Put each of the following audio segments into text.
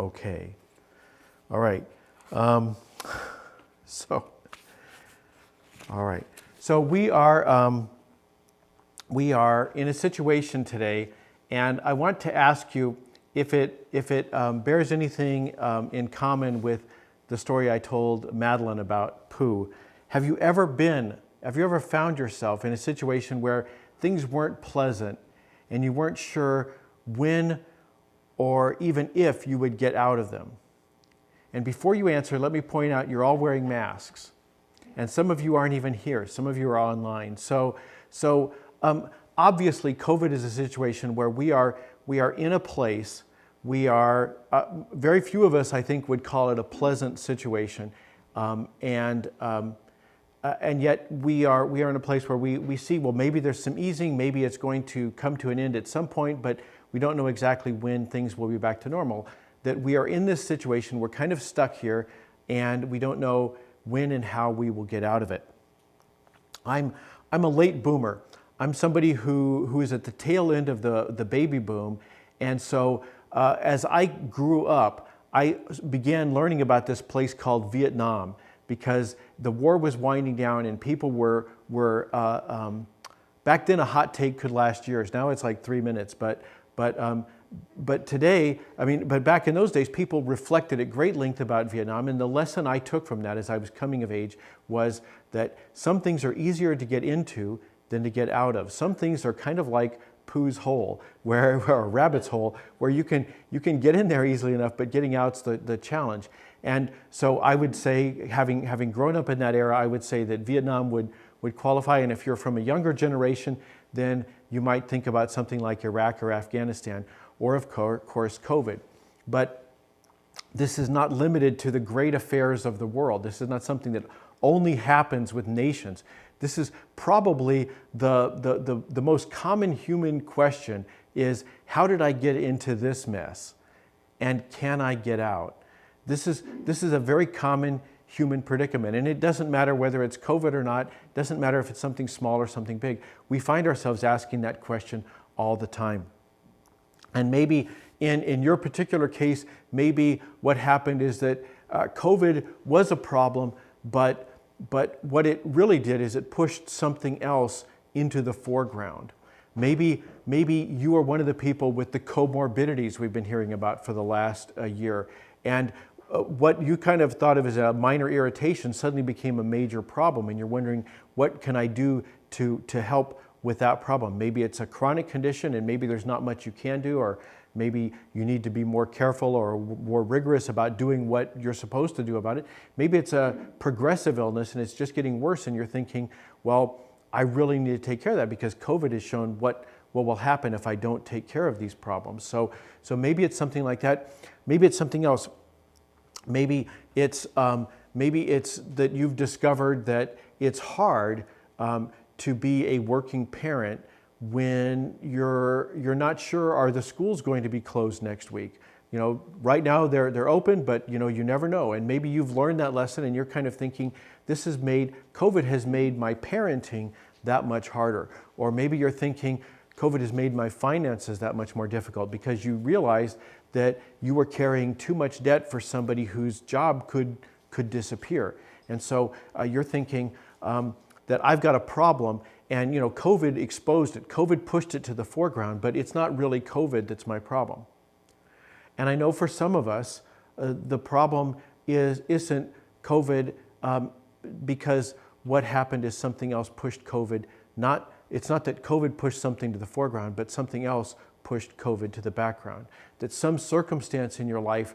okay. All right. All right. So we are in a situation today, and I want to ask you if it bears anything in common with the story I told Madeline about poo. Have you ever found yourself in a situation where things weren't pleasant and you weren't sure when or even if you would get out of them? And before you answer, let me point out you're all wearing masks. And some of you aren't even here. Some of you are online. So obviously, COVID is a situation where we are in a place. We are very few of us, I think, would call it a pleasant situation, and yet we are in a place where we see, well, maybe there's some easing. Maybe it's going to come to an end at some point, but we don't know exactly when things will be back to normal. That we are in this situation. We're kind of stuck here, and we don't know when and how we will get out of it. I'm a late boomer. I'm somebody who is at the tail end of the baby boom, and so as I grew up, I began learning about this place called Vietnam because the war was winding down and people were back then a hot take could last years. Now it's like 3 minutes, but today, but back in those days, people reflected at great length about Vietnam, and the lesson I took from that as I was coming of age was that some things are easier to get into than to get out of. Some things are kind of like poo's hole, or a rabbit's hole, where you can get in there easily enough, but getting out's the challenge. And so I would say, having grown up in that era, I would say that Vietnam would qualify. And if you're from a younger generation, then you might think about something like Iraq or Afghanistan, or of course COVID. But this is not limited to the great affairs of the world. This is not something that only happens with nations. This is probably the most common human question is, how did I get into this mess? And can I get out? This is a very common human predicament. And it doesn't matter whether it's COVID or not. It doesn't matter if it's something small or something big. We find ourselves asking that question all the time. And maybe in your particular case, maybe what happened is that COVID was a problem, but what it really did is it pushed something else into the foreground. Maybe you are one of the people with the comorbidities we've been hearing about for the last year. And what you kind of thought of as a minor irritation suddenly became a major problem. And you're wondering, what can I do to help with that problem? Maybe it's a chronic condition and maybe there's not much you can do, or maybe you need to be more careful or more rigorous about doing what you're supposed to do about it. Maybe it's a progressive illness and it's just getting worse and you're thinking, well, I really need to take care of that because COVID has shown what will happen if I don't take care of these problems. So maybe it's something like that. Maybe it's something else. Maybe it's that you've discovered that it's hard to be a working parent when you're not sure, are the schools going to be closed next week? You know, right now they're open, but you never know. And maybe you've learned that lesson and you're kind of thinking, COVID has made my parenting that much harder. Or maybe you're thinking, COVID has made my finances that much more difficult because you realized that you were carrying too much debt for somebody whose job could disappear. And so you're thinking that I've got a problem, and COVID exposed it. COVID pushed it to the foreground, but it's not really COVID that's my problem. And I know for some of us, the problem isn't COVID because what happened is something else pushed COVID. It's not that COVID pushed something to the foreground, but something else pushed COVID to the background. That some circumstance in your life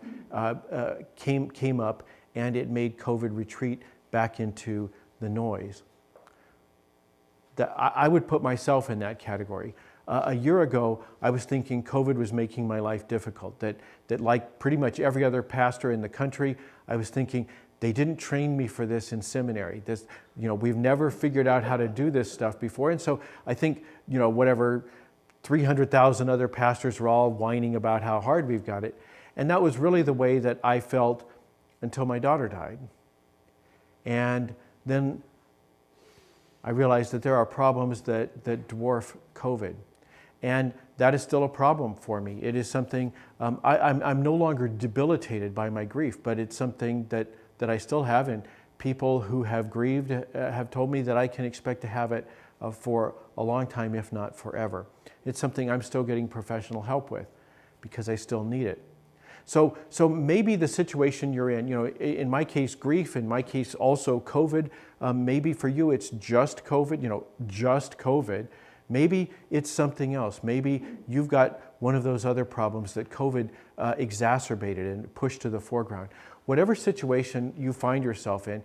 came up and it made COVID retreat back into the noise. That I would put myself in that category. A year ago, I was thinking COVID was making my life difficult. That like pretty much every other pastor in the country, I was thinking, they didn't train me for this in seminary. We've never figured out how to do this stuff before. And so I think, 300,000 other pastors were all whining about how hard we've got it. And that was really the way that I felt until my daughter died. And then I realized that there are problems that dwarf COVID. And that is still a problem for me. It is something, I'm no longer debilitated by my grief, but it's something that I still have. And people who have grieved have told me that I can expect to have it for a long time, if not forever. It's something I'm still getting professional help with because I still need it. So maybe the situation you're in, in my case, grief, in my case, also COVID, maybe for you it's just COVID, just COVID. Maybe it's something else. Maybe you've got one of those other problems that COVID exacerbated and pushed to the foreground. Whatever situation you find yourself in,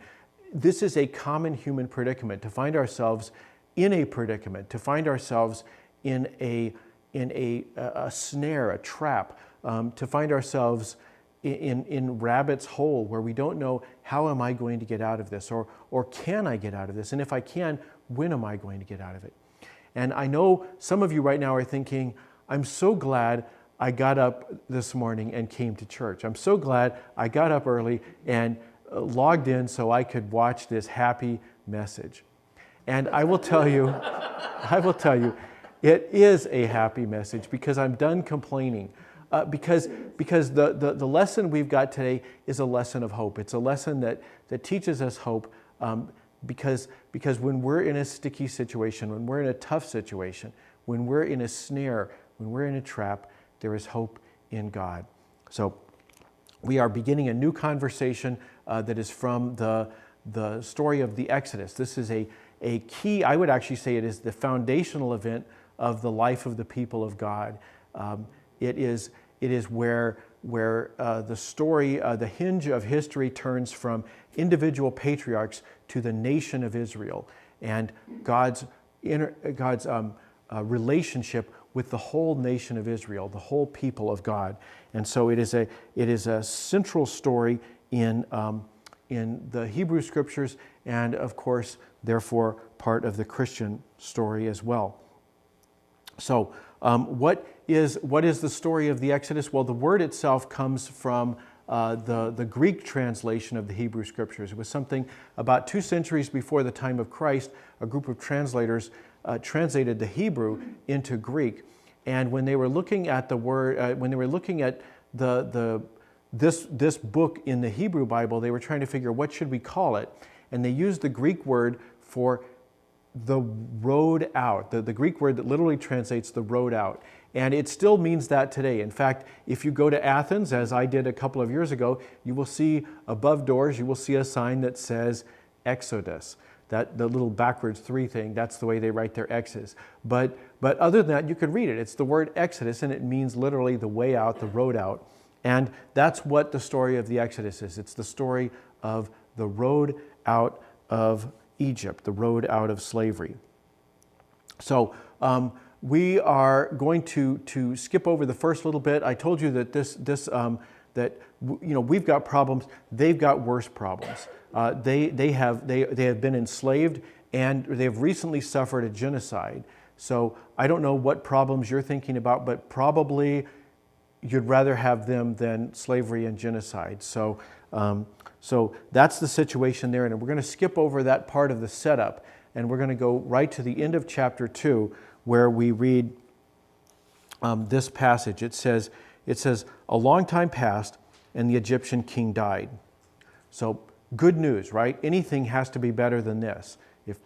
this is a common human predicament, to find ourselves in a predicament, to find ourselves in a snare, a trap, to find ourselves in rabbit's hole where we don't know, how am I going to get out of this? Or can I get out of this? And if I can, when am I going to get out of it? And I know some of you right now are thinking, I'm so glad I got up this morning and came to church. I'm so glad I got up early and logged in so I could watch this happy message. And I will tell you, it is a happy message because I'm done complaining. Because the lesson we've got today is a lesson of hope. It's a lesson that teaches us hope because when we're in a sticky situation, when we're in a tough situation, when we're in a snare, when we're in a trap, there is hope in God. So we are beginning a new conversation that is from the story of the Exodus. This is a key, I would actually say it is the foundational event of the life of the people of God. It is where the story, the hinge of history turns from individual patriarchs to the nation of Israel and God's relationship with the whole nation of Israel, the whole people of God. And so it is a central story in the Hebrew Scriptures and, of course, therefore, part of the Christian story as well. So what is the story of the Exodus? Well, the word itself comes from the Greek translation of the Hebrew Scriptures. It was something about 2 centuries before the time of Christ. A group of translators translated the Hebrew into Greek, and when they were looking at the word, when they were looking at this book in the Hebrew Bible, they were trying to figure what should we call it, and they used the Greek word for the road out, the Greek word that literally translates the road out. And it still means that today. In fact, if you go to Athens, as I did a couple of years ago, you will see above doors, you will see a sign that says Exodus. That the little backwards 3 thing, that's the way they write their X's. But other than that, you could read it. It's the word Exodus, and it means literally the way out, the road out. And that's what the story of the Exodus is. It's the story of the road out of Egypt, the road out of slavery. So we are going to skip over the first little bit. I told you that we've got problems. They've got worse problems. They have been enslaved, and they have recently suffered a genocide. So I don't know what problems you're thinking about, but probably you'd rather have them than slavery and genocide. So that's the situation there, and we're going to skip over that part of the setup, and we're going to go right to the end of chapter 2, where we read this passage. It says, a long time passed, and the Egyptian king died. So good news, right? Anything has to be better than this. If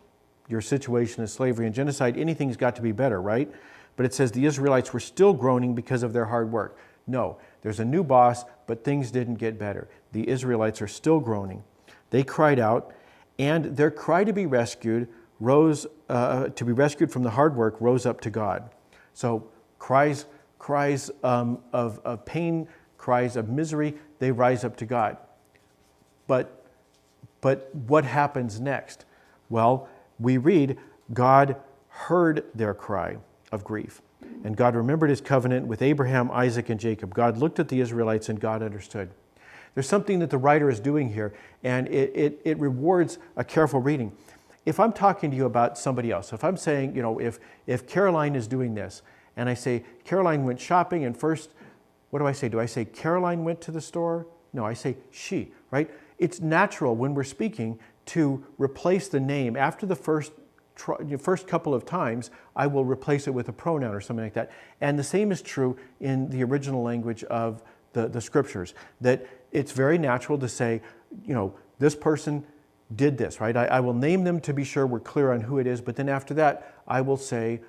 your situation is slavery and genocide, anything's got to be better, right? But it says the Israelites were still groaning because of their hard work. No, there's a new boss, but things didn't get better. The Israelites are still groaning. They cried out, and their cry to be rescued from the hard work rose up to God. So cries of pain, cries of misery, they rise up to God. But what happens next? Well, we read, God heard their cry of grief. And God remembered his covenant with Abraham, Isaac, and Jacob. God looked at the Israelites and God understood. There's something that the writer is doing here, and it rewards a careful reading. If I'm talking to you about somebody else, if I'm saying, if Caroline is doing this, and I say, Caroline went shopping, and first, what do I say? Do I say Caroline went to the store? No, I say she, right? It's natural when we're speaking to replace the name after the first first couple of times, I will replace it with a pronoun or something like that. And the same is true in the original language of the scriptures, that it's very natural to say, this person did this, right? I will name them to be sure we're clear on who it is, but then after that, I will say,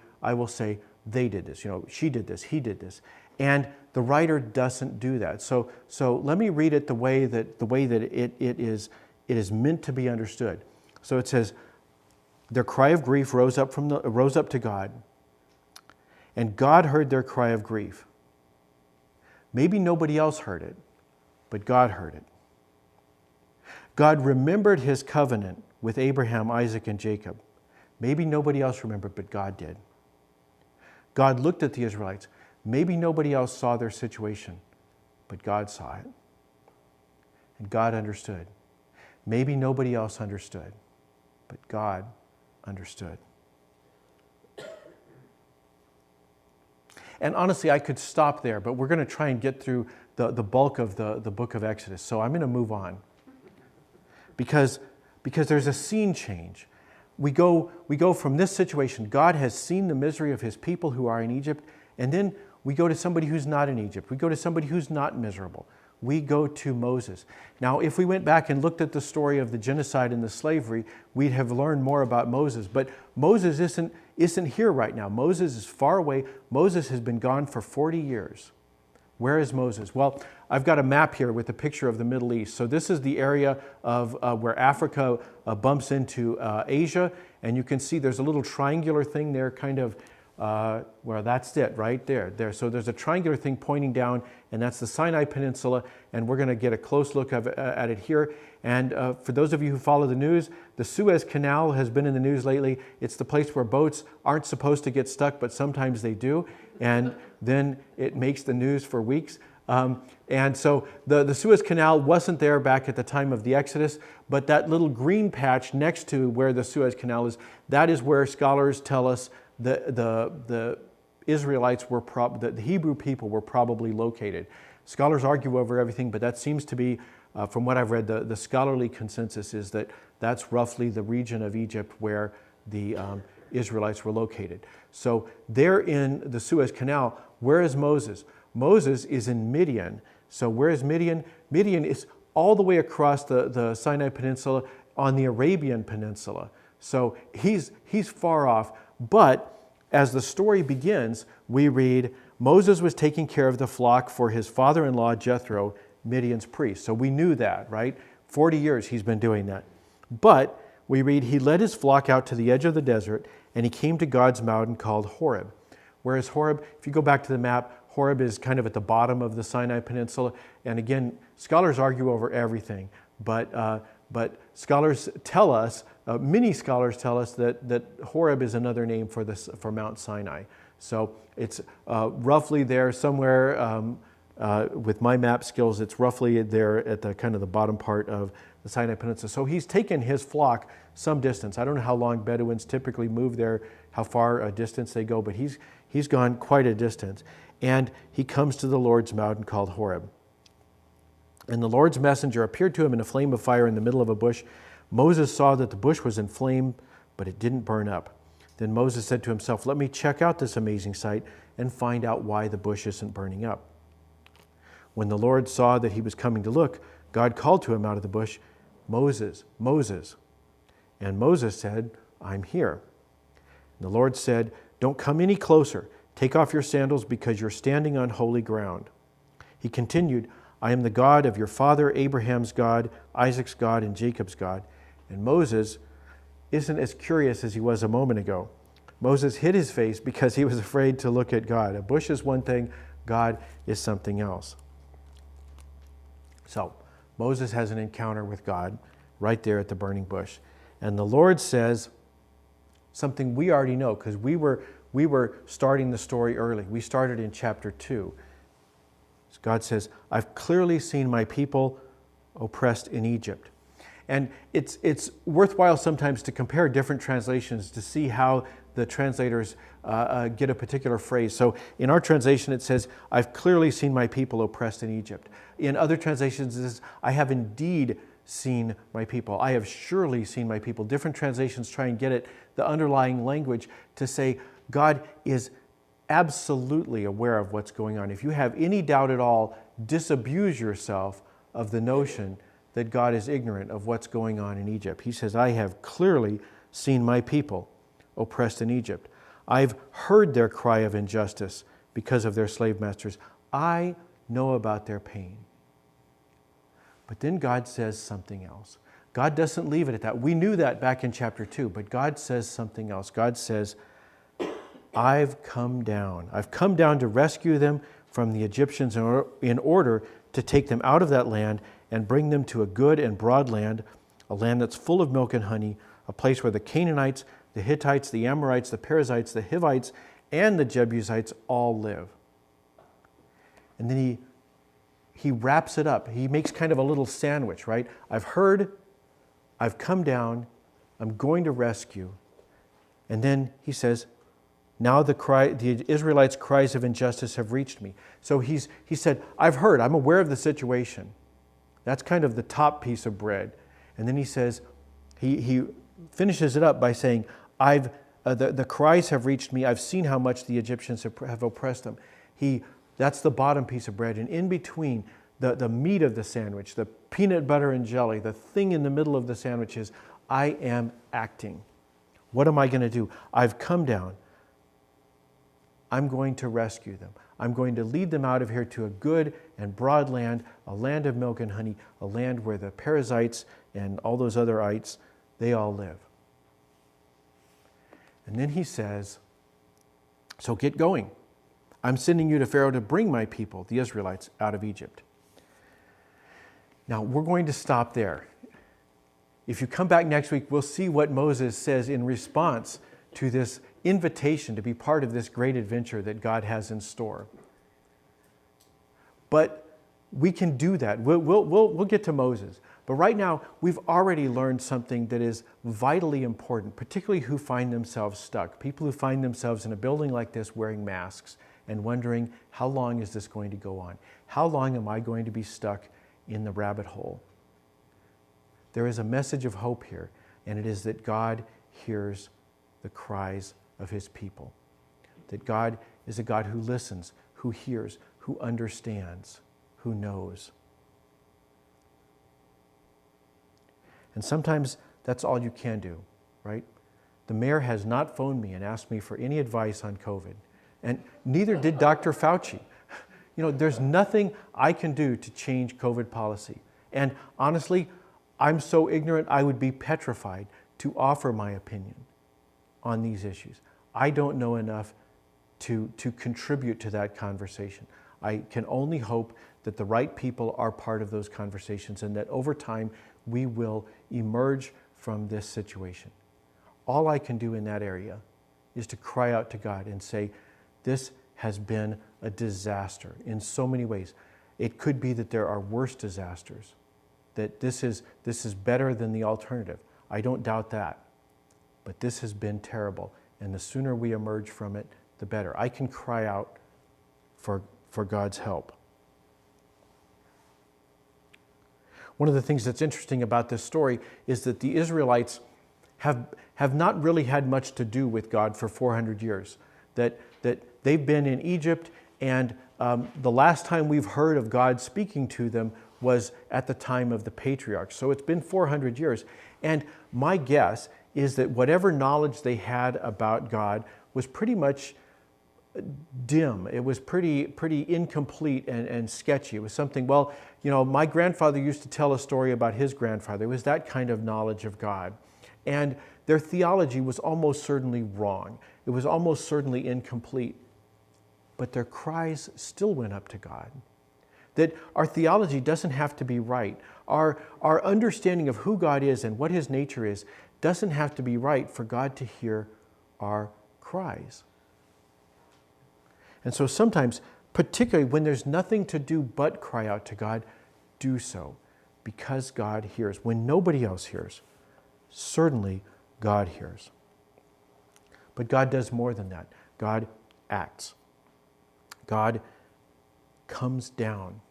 they did this, she did this, he did this. And the writer doesn't do that. So let me read it the way that it is meant to be understood. So it says, their cry of grief rose up to God, and God heard their cry of grief. Maybe nobody else heard it, but God heard it. God remembered his covenant with Abraham, Isaac, and Jacob. Maybe nobody else remembered, but God did. God looked at the Israelites. Maybe nobody else saw their situation, but God saw it. And God understood. Maybe nobody else understood, but God understood. And honestly, I could stop there, but we're going to try and get through the bulk of the book of Exodus. So I'm going to move on. Because there's a scene change. We go from this situation. God has seen the misery of his people who are in Egypt, and then we go to somebody who's not in Egypt. We go to somebody who's not miserable. We go to Moses. Now, if we went back and looked at the story of the genocide and the slavery, we'd have learned more about Moses. But Moses isn't here right now. Moses is far away. Moses has been gone for 40 years. Where is Moses? Well, I've got a map here with a picture of the Middle East. So this is the area of where Africa bumps into Asia. And you can see there's a little triangular thing there, kind of, well, that's it right there. So there's a triangular thing pointing down, and that's the Sinai Peninsula. And we're going to get a close look at it here. And for those of you who follow the news, the Suez Canal has been in the news lately. It's the place where boats aren't supposed to get stuck, but sometimes they do. And then it makes the news for weeks. And so the Suez Canal wasn't there back at the time of the Exodus, but that little green patch next to where the Suez Canal is, that is where scholars tell us the Israelites were the Hebrew people were probably located. Scholars argue over everything, but that seems to be, from what I've read, the scholarly consensus is that that's roughly the region of Egypt where the Israelites were located. So they're in the Suez Canal. Where is Moses? Moses is in Midian. So where is Midian? Midian is all the way across the Sinai Peninsula on the Arabian Peninsula. So he's far off. But as the story begins, we read, Moses was taking care of the flock for his father-in-law Jethro, Midian's priest. So we knew that, right? 40 years he's been doing that. But we read, he led his flock out to the edge of the desert, and he came to God's mountain called Horeb. Whereas Horeb, if you go back to the map, Horeb is kind of at the bottom of the Sinai Peninsula. And again, scholars argue over everything. But scholars tell us, many scholars tell us that Horeb is another name for Mount Sinai. So it's roughly there somewhere, with my map skills, it's roughly there at the kind of the bottom part of the Sinai Peninsula. So he's taken his flock some distance. I don't know how long Bedouins typically move there, how far a distance they go, but he's gone quite a distance. And he comes to the Lord's mountain called Horeb. And the Lord's messenger appeared to him in a flame of fire in the middle of a bush. Moses saw that the bush was in flame, but it didn't burn up. Then Moses said to himself, let me check out this amazing sight and find out why the bush isn't burning up. When the Lord saw that he was coming to look, God called to him out of the bush, Moses, Moses. And Moses said, I'm here. And the Lord said, don't come any closer. Take off your sandals because you're standing on holy ground. He continued, I am the God of your father Abraham's God, Isaac's God, and Jacob's God. And Moses isn't as curious as he was a moment ago. Moses hid his face because he was afraid to look at God. A bush is one thing, God is something else. So Moses has an encounter with God right there at the burning bush. And the Lord says something we already know because we were starting the story early. We started in chapter 2. God says, I've clearly seen my people oppressed in Egypt. And it's worthwhile sometimes to compare different translations to see how the translators get a particular phrase. So in our translation it says, I've clearly seen my people oppressed in Egypt. In other translations it says, I have indeed seen my people. I have surely seen my people. Different translations try and get at the underlying language to say God is absolutely aware of what's going on. If you have any doubt at all, disabuse yourself of the notion that God is ignorant of what's going on in Egypt. He says, I have clearly seen my people oppressed in Egypt. I've heard their cry of injustice because of their slave masters. I know about their pain. But then God says something else. God doesn't leave it at that. We knew that back in chapter 2, but God says something else. God says, I've come down. I've come down to rescue them from the Egyptians in order to take them out of that land and bring them to a good and broad land, a land that's full of milk and honey, a place where the Canaanites, the Hittites, the Amorites, the Perizzites, the Hivites, and the Jebusites all live. And then he wraps it up. He makes kind of a little sandwich, right? I've heard, I've come down, I'm going to rescue. And then he says, now the Israelites' cries of injustice have reached me. So he said, I've heard, I'm aware of the situation. That's kind of the top piece of bread. And then he says, he finishes it up by saying, the cries have reached me. I've seen how much the Egyptians have oppressed them. That's the bottom piece of bread. And in between, the meat of the sandwich, the peanut butter and jelly, the thing in the middle of the sandwich is, I am acting. What am I going to do? I've come down. I'm going to rescue them. I'm going to lead them out of here to a good and broad land, a land of milk and honey, a land where the Perizzites and all those other ites, they all live. And then he says, so get going. I'm sending you to Pharaoh to bring my people, the Israelites, out of Egypt. Now, we're going to stop there. If you come back next week, we'll see what Moses says in response to this invitation to be part of this great adventure that God has in store. But we can do that. We'll get to Moses. But right now, we've already learned something that is vitally important, particularly who find themselves stuck. People who find themselves in a building like this wearing masks and wondering, how long is this going to go on? How long am I going to be stuck in the rabbit hole? There is a message of hope here, and it is that God hears the cries of his people. That God is a God who listens, who hears, who understands, who knows. And sometimes that's all you can do, right? The mayor has not phoned me and asked me for any advice on COVID. And neither did Dr. Fauci. There's nothing I can do to change COVID policy. And honestly, I'm so ignorant I would be petrified to offer my opinion on these issues. I don't know enough to contribute to that conversation. I can only hope that the right people are part of those conversations and that over time we will emerge from this situation. All I can do in that area is to cry out to God and say, this has been a disaster in so many ways. It could be that there are worse disasters, that this is better than the alternative. I don't doubt that. But this has been terrible, and the sooner we emerge from it, the better. I can cry out for God's help. One of the things that's interesting about this story is that the Israelites have not really had much to do with God for 400 years. That they've been in Egypt, and the last time we've heard of God speaking to them was at the time of the patriarchs. So it's been 400 years. And my guess is that whatever knowledge they had about God was pretty much dim. It was pretty incomplete and sketchy. It was something, my grandfather used to tell a story about his grandfather. It was that kind of knowledge of God. And their theology was almost certainly wrong. It was almost certainly incomplete. But their cries still went up to God. That our theology doesn't have to be right. Our understanding of who God is and what his nature is doesn't have to be right for God to hear our cries. And so sometimes, particularly when there's nothing to do but cry out to God, do so because God hears. When nobody else hears, certainly God hears. But God does more than that. God acts. God comes down.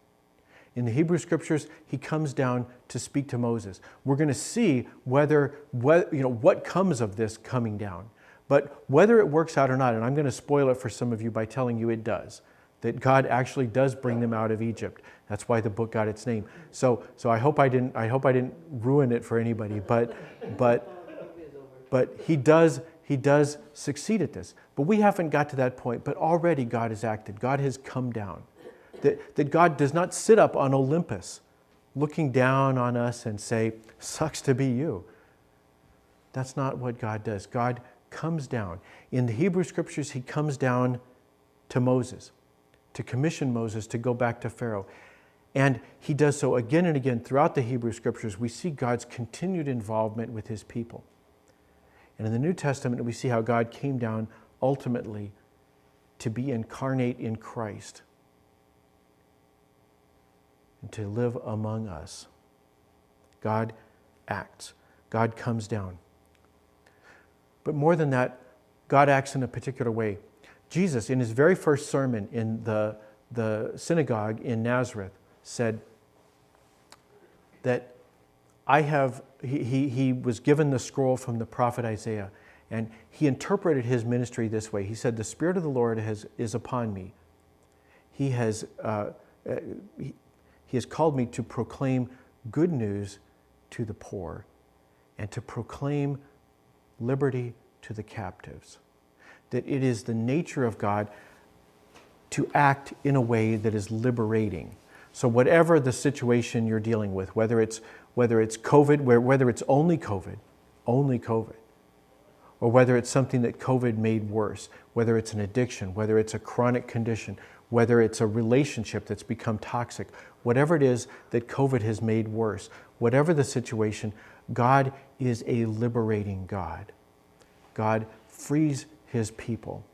In the Hebrew Scriptures, he comes down to speak to Moses. We're going to see what comes of this coming down. But whether it works out or not, and I'm going to spoil it for some of you by telling you it does, that God actually does bring them out of Egypt. That's why the book got its name. So I hope I didn't ruin it for anybody. But he does succeed at this. But we haven't got to that point. But already God has acted. God has come down. That God does not sit up on Olympus looking down on us and say, sucks to be you. That's not what God does. God comes down. In the Hebrew Scriptures, he comes down to Moses, to commission Moses to go back to Pharaoh. And he does so again and again throughout the Hebrew Scriptures. We see God's continued involvement with his people. And in the New Testament, we see how God came down ultimately to be incarnate in Christ and to live among us. God acts. God comes down. But more than that, God acts in a particular way. Jesus, in his very first sermon in the synagogue in Nazareth, said that he was given the scroll from the prophet Isaiah, and he interpreted his ministry this way. He said, the Spirit of the Lord is upon me. He has called me to proclaim good news to the poor and to proclaim liberty to the captives. That it is the nature of God to act in a way that is liberating. So whatever the situation you're dealing with, whether it's COVID, whether it's only COVID, or whether it's something that COVID made worse, whether it's an addiction, whether it's a chronic condition, whether it's a relationship that's become toxic, whatever it is that COVID has made worse, whatever the situation, God is a liberating God. God frees his people.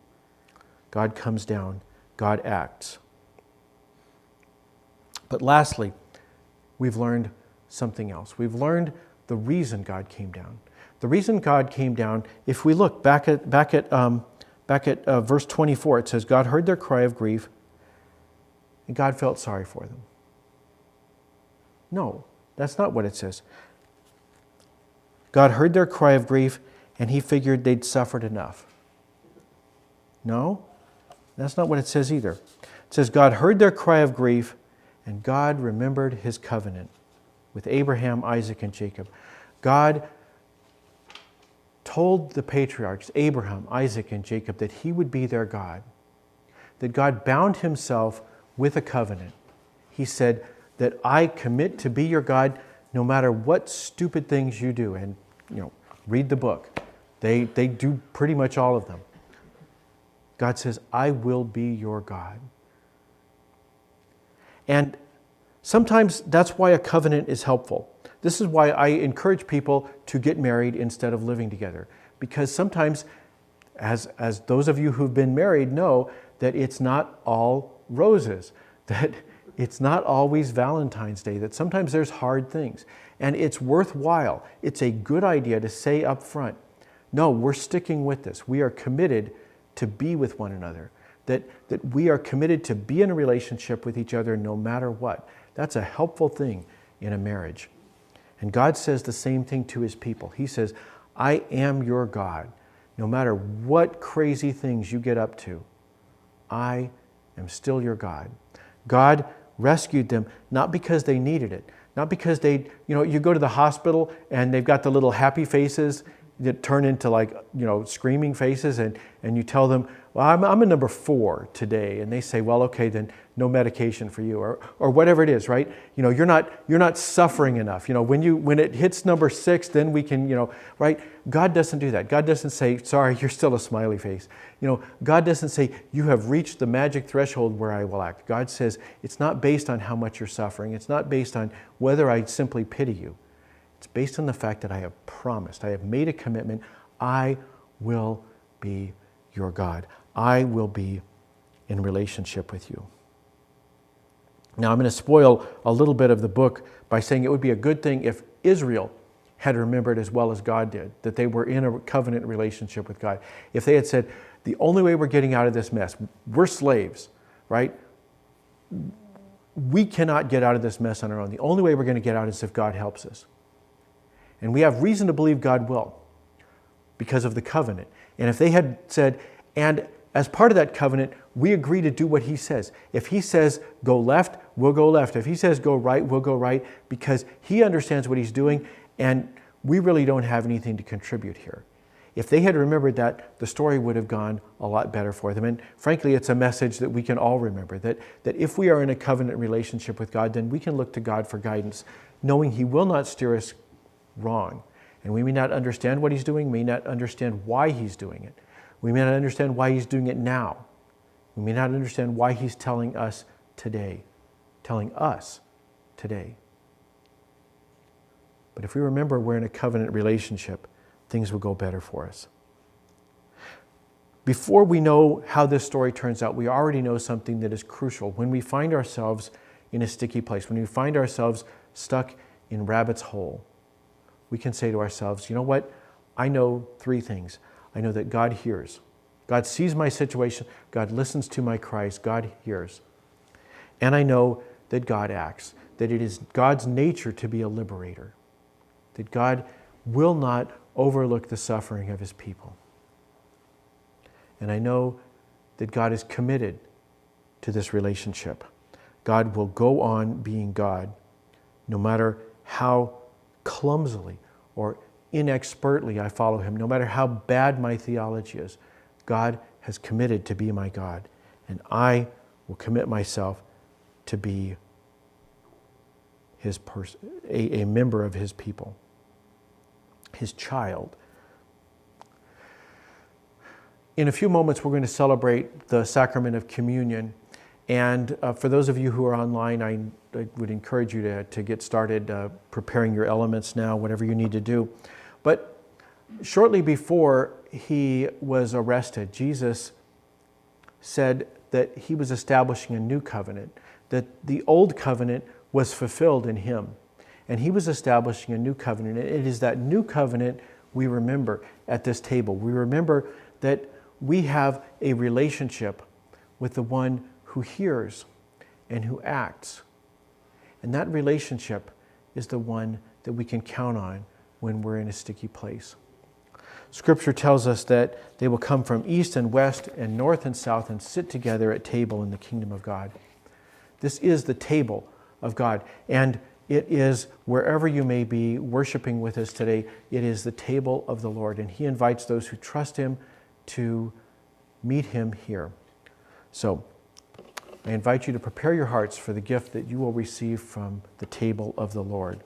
God comes down. God acts. But lastly, we've learned something else. We've learned the reason God came down. The reason God came down, if we look back at verse 24, it says, God heard their cry of grief, and God felt sorry for them. No, that's not what it says. God heard their cry of grief, and he figured they'd suffered enough. No, that's not what it says either. It says, God heard their cry of grief, and God remembered his covenant with Abraham, Isaac, and Jacob. God told the patriarchs, Abraham, Isaac, and Jacob, that he would be their God. That God bound himself with a covenant. He said that I commit to be your God no matter what stupid things you do. And, read the book. They do pretty much all of them. God says, I will be your God. And sometimes that's why a covenant is helpful. This is why I encourage people to get married instead of living together. Because sometimes, as those of you who've been married know, that it's not all roses, that it's not always Valentine's Day, that sometimes there's hard things. And it's worthwhile. It's a good idea to say up front, no, we're sticking with this. We are committed to be with one another. That we are committed to be in a relationship with each other no matter what. That's a helpful thing in a marriage. And God says the same thing to his people. He says, I am your God. No matter what crazy things you get up to, I am still your God. God rescued them not because they needed it, not because you go to the hospital and they've got the little happy faces that turn into screaming faces, and you tell them, well, I'm a number 4 today, and they say, well, okay, then no medication for you, or whatever it is, right? You're not suffering enough. When it hits number 6, then we can, right? God doesn't do that. God doesn't say, sorry, you're still a smiley face. God doesn't say, you have reached the magic threshold where I will act. God says, it's not based on how much you're suffering. It's not based on whether I simply pity you. It's based on the fact that I have promised, I have made a commitment, I will be your God. I will be in relationship with you. Now, I'm going to spoil a little bit of the book by saying it would be a good thing if Israel had remembered as well as God did, that they were in a covenant relationship with God. If they had said, the only way we're getting out of this mess, we're slaves, right? we cannot get out of this mess on our own. The only way we're going to get out is if God helps us. And we have reason to believe God will because of the covenant. And if they had said, and as part of that covenant, we agree to do what he says. If he says go left, we'll go left. If he says go right, we'll go right, because he understands what he's doing, and we really don't have anything to contribute here. If they had remembered that, the story would have gone a lot better for them. And frankly, it's a message that we can all remember, that if we are in a covenant relationship with God, then we can look to God for guidance, knowing he will not steer us wrong. And we may not understand what he's doing, may not understand why he's doing it. We may not understand why he's doing it now. We may not understand why he's telling us today. But if we remember we're in a covenant relationship, things will go better for us. Before we know how this story turns out, we already know something that is crucial. When we find ourselves in a sticky place, when we find ourselves stuck in rabbit's hole, we can say to ourselves, you know what? I know three things. I know that God hears. God sees my situation. God listens to my cries. God hears. And I know that God acts, that it is God's nature to be a liberator, that God will not overlook the suffering of his people. And I know that God is committed to this relationship. God will go on being God, no matter how clumsily or inexpertly I follow him, no matter how bad my theology is. God has committed to be my God, and I will commit myself to be his a member of his people, his child. In a few moments, we're going to celebrate the Sacrament of Communion. And for those of you who are online, I would encourage you to get started preparing your elements now, whatever you need to do. But shortly before he was arrested, Jesus said that he was establishing a new covenant, that the old covenant was fulfilled in him. And he was establishing a new covenant. It is that new covenant we remember at this table. We remember that we have a relationship with the one who hears and who acts. And that relationship is the one that we can count on when we're in a sticky place. Scripture tells us that they will come from east and west and north and south and sit together at table in the kingdom of God. This is the table of God. And it is, wherever you may be worshiping with us today, it is the table of the Lord. And he invites those who trust him to meet him here. So I invite you to prepare your hearts for the gift that you will receive from the table of the Lord.